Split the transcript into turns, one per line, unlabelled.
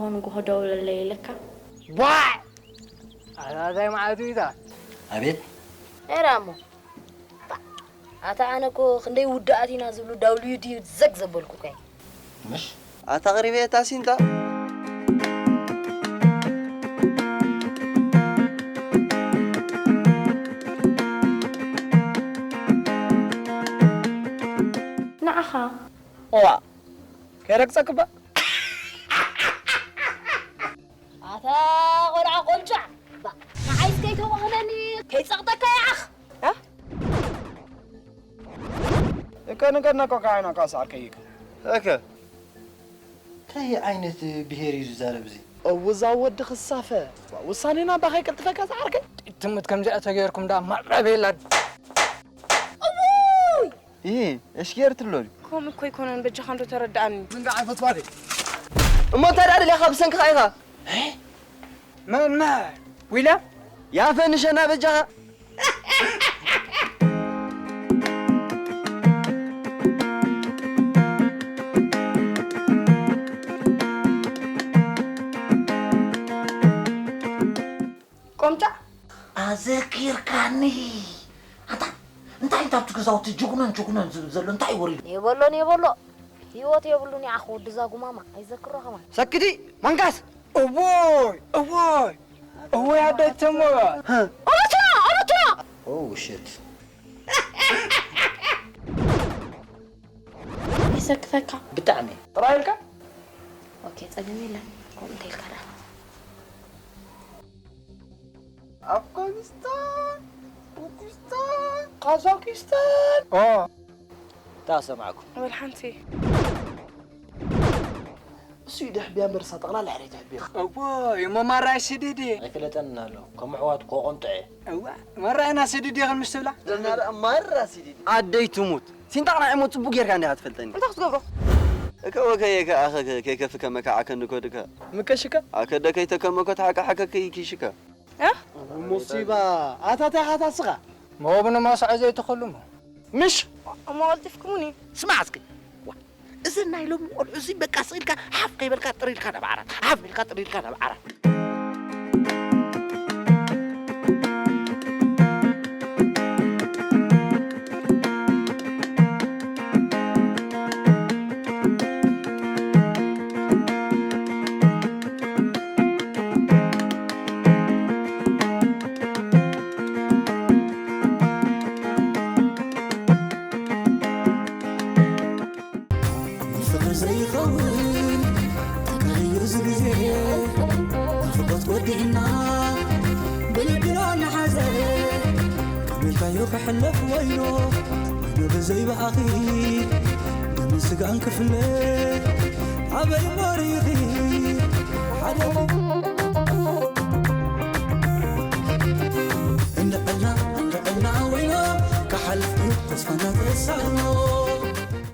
هون قهدوا الليلة
باع هذا ما عادوا إذا
أبيت
إيه رامو أتا أنا كو خندي ودأتي نازلو دوليو دي زق زبالكو كاي
مش
أتغربي تاسين تا
نعخا
وا كيرك سكبا
أتا قرع قنشع با عايز كي توهنني كي سقطك يا أخ
ها كنا كوكاينا كاسار كيك
هكا
كاي عينة بهيري زارب زي
وزاود خصافة وصانينا بخي كتفك أسعارك تمت كم جاءت غيركم دا مرة بيلاد
أبوي
إيه إيش كيرت اللوري
كوم كوي كونن بجخان تردعني
من قاعد فطواري
ما ترى لي خبسنك خايخة
من ما ويلا
يا فنش أنا بجها
قمتا
أذكر كاني انت بتقزاوت جوجنان زلو انت يوري
يبولو هيوت يبولوني أخو دزاقو ماما يذكروا كمان
سكتي منقاس
أبوي هذا تمو
ها
أنا
اوه شيت
يسكتك
بتعني
رايلك
اوكي تقدمي له قوم تلك
أفغانستان باكستان قازاقستان
تاسع معكم
والحنتي
سيدح بيامر صدقنا لا ريت بيه
أبوي ما راي سديدي
اكلتنا له كم حوات كو قنطعي
أوا مرة أنا سديدي غير مستبلع
أنا مرة سيدي عدي تموت سنتقنا عمود صبوك يركان عندها تفلتني
انت تقبره
كوكيك أخك كيك فك مك عكنكودك
مكشكا
أكدك يتكمك حكا كيكيشكا
ها
مصيبة أتا صغا ما هو بنا ما سعى تخلمه مش
ما قلت فكموني
اسمع اسكي إذن نايلوم والعزي بكا صيلكا حاف قيبلكا طريلكا نبعرات حاف بلكا طريلكا نبعرات
حلف وينو نبزي بأخي من سجان كفله عبر مريضي إن قلنا وينو كحلف تصفنا تسانو